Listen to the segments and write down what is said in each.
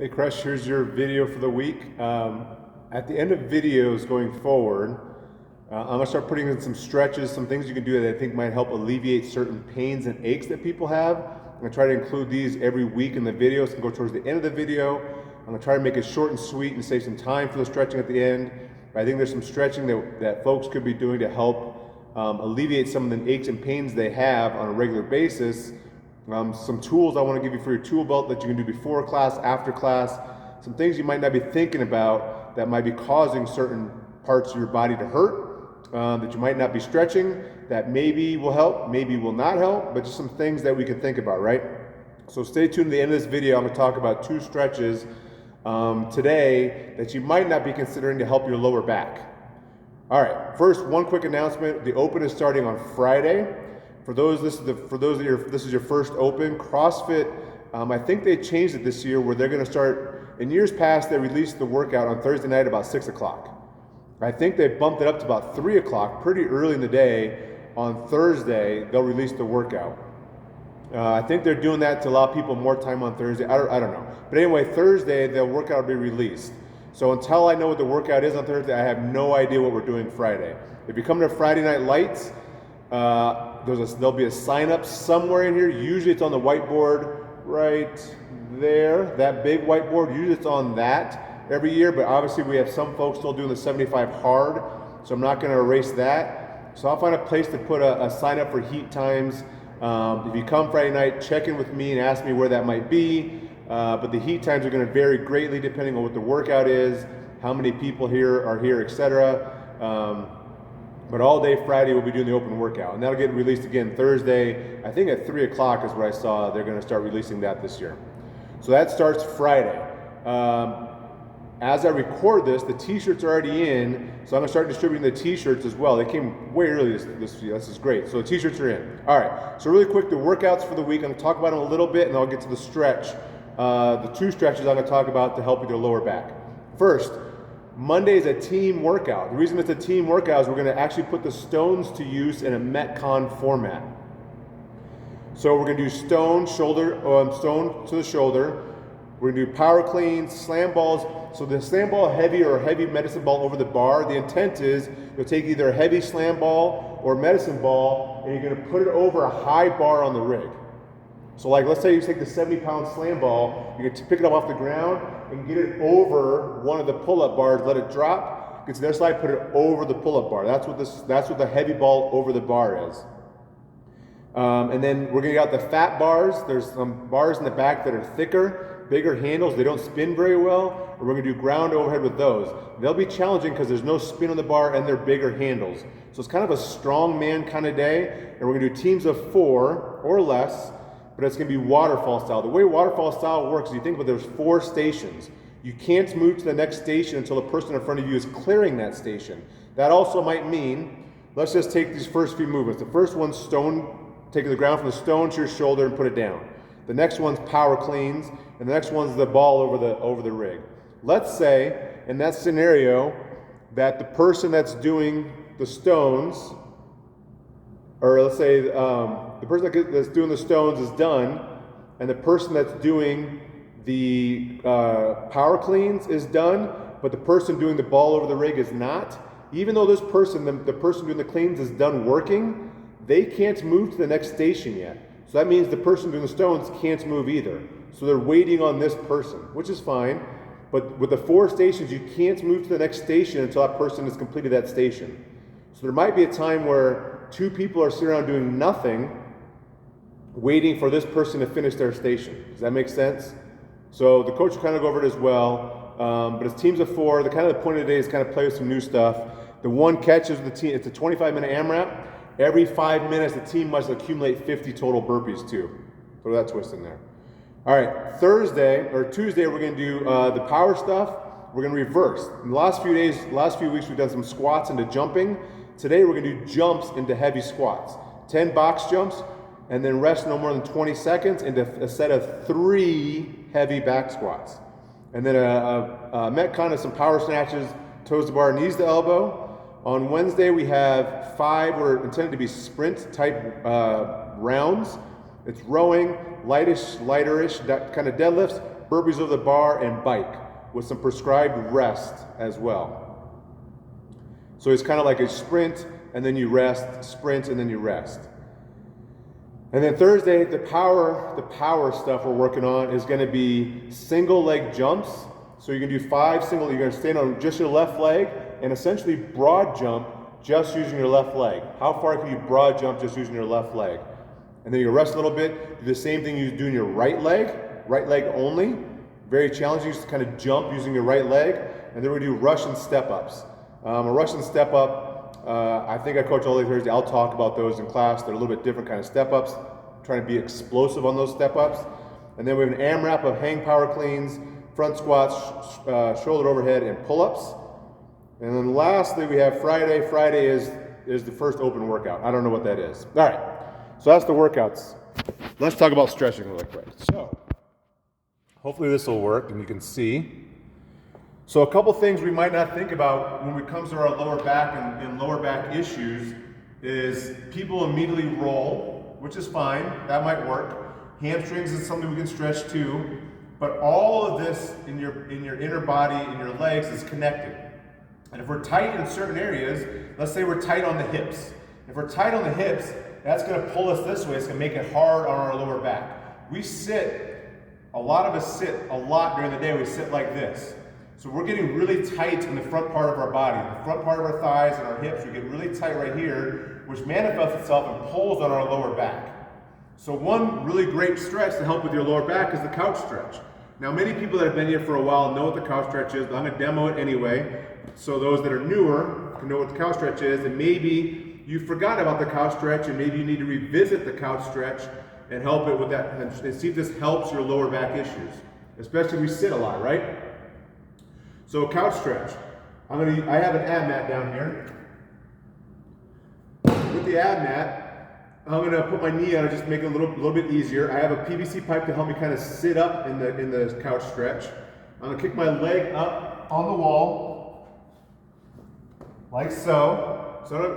Hey Crush, here's your video for the week. At the end of videos going forward, I'm gonna start putting in some stretches, some things you can do that I think might help alleviate certain pains and aches that people have. I'm gonna try to include these every week in the videos and go towards the end of the video. I'm gonna try to make it short and sweet and save some time for the stretching at the end. But I think there's some stretching that folks could be doing to help alleviate some of the aches and pains they have on a regular basis. Some tools I want to give you for your tool belt that you can do before class, after class, some things you might not be thinking about that might be causing certain parts of your body to hurt, that you might not be stretching, that maybe will help, maybe will not help, but just some things that we can think about, right? So stay tuned to the end of this video. I'm going to talk about 2 stretches today that you might not be considering to help your lower back. All right, first, one quick announcement. The Open is starting on Friday. For those, this is your first Open. CrossFit, I think they changed it this year where they're going to start. In years past, they released the workout on Thursday night about 6 o'clock. I think they bumped it up to about 3 o'clock, pretty early in the day. On Thursday, they'll release the workout. I think they're doing that to allow people more time on Thursday. I don't know. But anyway, Thursday, the workout will be released. So until I know what the workout is on Thursday, I have no idea what we're doing Friday. If you come to Friday Night Lights, there'll be a sign up somewhere in here. Usually it's on the whiteboard right there, that big whiteboard. Usually it's on that every year, but obviously we have some folks still doing the 75 hard, so I'm not going to erase that. So I'll find a place to put a sign up for heat times. If you come Friday night, check in with me and ask me where that might be. But the heat times are going to vary greatly depending on what the workout is, how many people here are here, etc. But all day Friday we'll be doing the Open workout, and that'll get released again Thursday. I think at 3 o'clock is what I saw. They're going to start releasing that this year. So that starts Friday. As I record this, the t-shirts are already in, so I'm going to start distributing the t-shirts as well. They came way early this year. This is great. So the t-shirts are in. All right, so really quick, the workouts for the week. I'm going to talk about them a little bit, and then I'll get to the stretch. The 2 stretches I'm going to talk about to help with your lower back. First, Monday is a team workout. The reason it's a team workout is we're going to actually put the stones to use in a Metcon format. So we're going to do stone to the shoulder. We're going to do power cleans, slam balls. So the slam ball heavy or heavy medicine ball over the bar. The intent is you'll take either a heavy slam ball or medicine ball, and you're going to put it over a high bar on the rig. So like, let's say you take the 70-pound slam ball, you can pick it up off the ground and get it over one of the pull-up bars, let it drop, get to the other side, put it over the pull-up bar. That's what the heavy ball over the bar is. And then we're gonna get out the fat bars. There's some bars in the back that are thicker, bigger handles. They don't spin very well. And we're gonna do ground overhead with those. They'll be challenging because there's no spin on the bar and they're bigger handles. So it's kind of a strong man kind of day. And we're gonna do teams of 4 or less, but it's going to be waterfall style. The way waterfall style works is you think about there's 4 stations. You can't move to the next station until the person in front of you is clearing that station. That also might mean, let's just take these first few movements. The first one's stone, taking the ground from the stone to your shoulder and put it down. The next one's power cleans, and the next one's the ball over the rig. Let's say, in that scenario, that the person that's doing the stones, or let's say the person that's doing the stones is done, and the person that's doing the power cleans is done, but the person doing the ball over the rig is not. Even though this person, the person doing the cleans is done working, they can't move to the next station yet. So that means the person doing the stones can't move either. So they're waiting on this person, which is fine. But with the 4 stations, you can't move to the next station until that person has completed that station. So there might be a time where 2 people are sitting around doing nothing, waiting for this person to finish their station. Does that make sense? So the coach will kind of go over it as well. But it's teams of 4. The point of the day is kind of play with some new stuff. The one catch is it's a 25-minute AMRAP. Every 5 minutes, the team must accumulate 50 total burpees too. Throw that twist in there. All right, Tuesday, we're going to do the power stuff. We're going to reverse. In the last few weeks, we've done some squats into jumping. Today, we're going to do jumps into heavy squats. 10 box jumps, and then rest no more than 20 seconds into a set of 3 heavy back squats. And then a Metcon of some power snatches, toes to bar, knees to elbow. On Wednesday, we have 5, we're intended to be sprint type rounds. It's rowing, lighterish, kind of deadlifts, burpees over the bar, and bike with some prescribed rest as well. So it's kind of like a sprint and then you rest, sprint and then you rest. And then Thursday, the power stuff we're working on is going to be single leg jumps. So you're going to do 5 single, you're going to stand on just your left leg and essentially broad jump just using your left leg. How far can you broad jump just using your left leg? And then you rest a little bit, do the same thing you do in your right leg only. Very challenging, just to kind of jump using your right leg. And then we do Russian step-ups. A Russian step-up, I think I coach all day Thursday. I'll talk about those in class. They're a little bit different kind of step-ups, trying to be explosive on those step-ups. And then we have an AMRAP of hang power cleans, front squats, shoulder overhead, and pull-ups. And then lastly, we have Friday. Friday is the first open workout. I don't know what that is. All right, so that's the workouts. Let's talk about stretching really quick. So hopefully this will work and you can see. So a couple things we might not think about when it comes to our lower back and lower back issues is people immediately roll, which is fine. That might work. Hamstrings is something we can stretch too. But all of this in your inner body, in your legs, is connected. And if we're tight in certain areas, let's say we're tight on the hips. If we're tight on the hips, that's going to pull us this way. It's going to make it hard on our lower back. We sit, a lot of us sit a lot during the day. We sit like this. So we're getting really tight in the front part of our body. The front part of our thighs and our hips, we get really tight right here, which manifests itself and pulls on our lower back. So one really great stretch to help with your lower back is the couch stretch. Now, many people that have been here for a while know what the couch stretch is, but I'm going to demo it anyway. So those that are newer can know what the couch stretch is, and maybe you forgot about the couch stretch, and maybe you need to revisit the couch stretch and help it with that, and see if this helps your lower back issues, especially if we sit a lot, right? So couch stretch. I have an ab mat down here. With the ab mat, I'm going to put my knee on it just to make it a little bit easier. I have a PVC pipe to help me kind of sit up in the couch stretch. I'm going to kick my leg up on the wall, like so. So you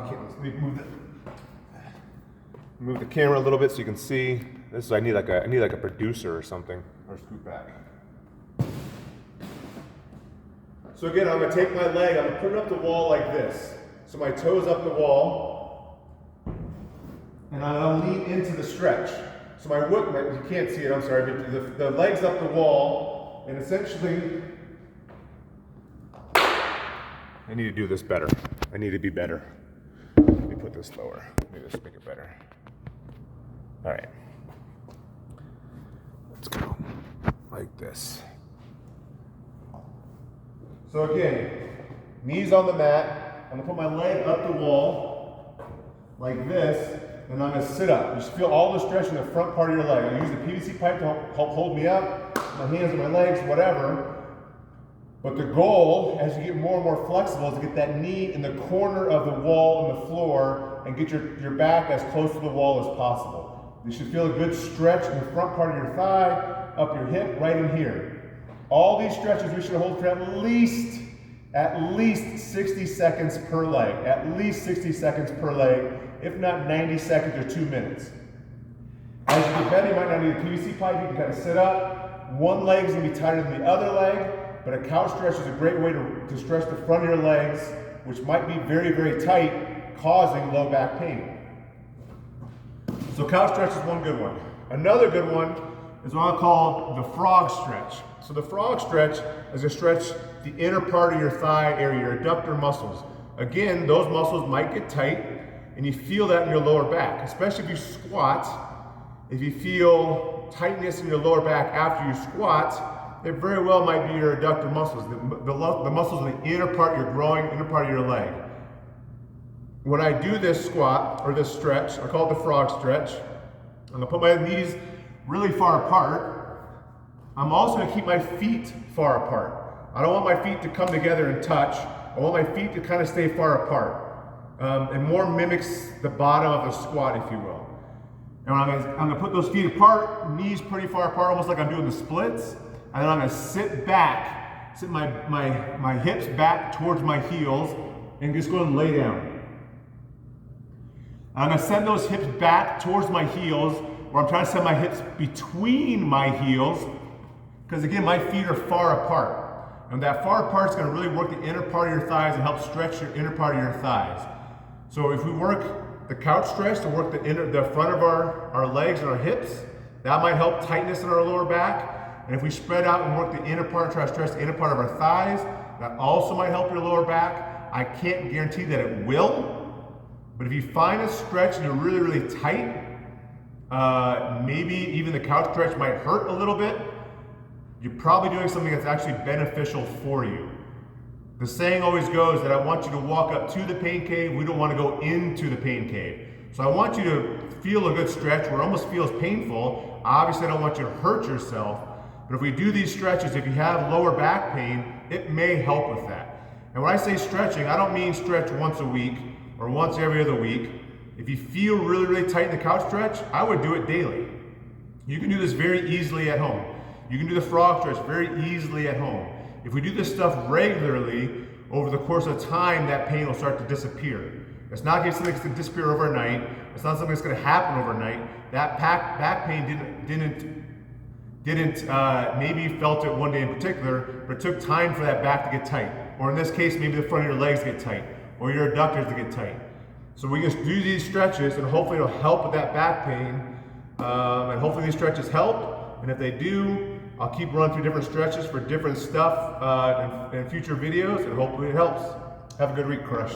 can't. Let me move the camera a little bit so you can see. This is I need like a producer or something, or scoot back. So again, I'm going to take my leg. I'm going to put it up the wall like this. So my toes up the wall. And I'm going to lean into the stretch. So you can't see it, I'm sorry, but the leg's up the wall, and essentially, I need to do this better. I need to be better. Let me put this lower. Let me just make it better. All right. Let's go like this. So again, knees on the mat. I'm going to put my leg up the wall like this. And I'm going to sit up. You should feel all the stretch in the front part of your leg. I use the PVC pipe to help hold me up, my hands and my legs, whatever. But the goal, as you get more and more flexible, is to get that knee in the corner of the wall and the floor and get your back as close to the wall as possible. You should feel a good stretch in the front part of your thigh, up your hip, right in here. All these stretches we should hold for at least 60 seconds per leg. At least 60 seconds per leg. If not 90 seconds or 2 minutes. As you get better, you might not need a PVC pipe. You can kind of sit up. One leg is going to be tighter than the other leg, but a couch stretch is a great way to stretch the front of your legs, which might be very, very tight, causing low back pain. So couch stretch is one good one. Another good one is what I call the frog stretch. So the frog stretch is a stretch the inner part of your thigh area, your adductor muscles. Again, those muscles might get tight, and you feel that in your lower back, especially if you squat. If you feel tightness in your lower back after you squat, it very well might be your adductor muscles, the muscles in the inner part, your groin, inner part of your leg. When I do this squat, or this stretch, I call it the frog stretch, I'm going to put my knees really far apart. I'm also going to keep my feet far apart. I don't want my feet to come together and touch. I want my feet to kind of stay far apart. And more mimics the bottom of a squat, if you will. And I'm going to put those feet apart, knees pretty far apart, almost like I'm doing the splits. And then I'm going to sit back, sit my hips back towards my heels, and just go and lay down. I'm going to send those hips back towards my heels, where I'm trying to send my hips between my heels, because again, my feet are far apart. And that far apart is going to really work the inner part of your thighs and help stretch your inner part of your thighs. So if we work the couch stretch to work the front of our legs and our hips, that might help tightness in our lower back. And if we spread out and work the inner part, try to stretch the inner part of our thighs, that also might help your lower back. I can't guarantee that it will, but if you find a stretch and you're really, really tight, maybe even the couch stretch might hurt a little bit, you're probably doing something that's actually beneficial for you. The saying always goes that I want you to walk up to the pain cave, we don't want to go into the pain cave. So I want you to feel a good stretch where it almost feels painful. Obviously I don't want you to hurt yourself, but if we do these stretches, if you have lower back pain, it may help with that. And when I say stretching, I don't mean stretch once a week or once every other week. If you feel really, really tight in the couch stretch, I would do it daily. You can do this very easily at home. You can do the frog stretch very easily at home. If we do this stuff regularly, over the course of time, that pain will start to disappear. It's not something that's going to disappear overnight. It's not something that's going to happen overnight. That back pain didn't maybe you felt it one day in particular, but it took time for that back to get tight. Or in this case, maybe the front of your legs get tight, or your adductors to get tight. So we can do these stretches, and hopefully it'll help with that back pain. And hopefully these stretches help. And if they do, I'll keep running through different stretches for different stuff in future videos, and hopefully it helps. Have a good week, Crush.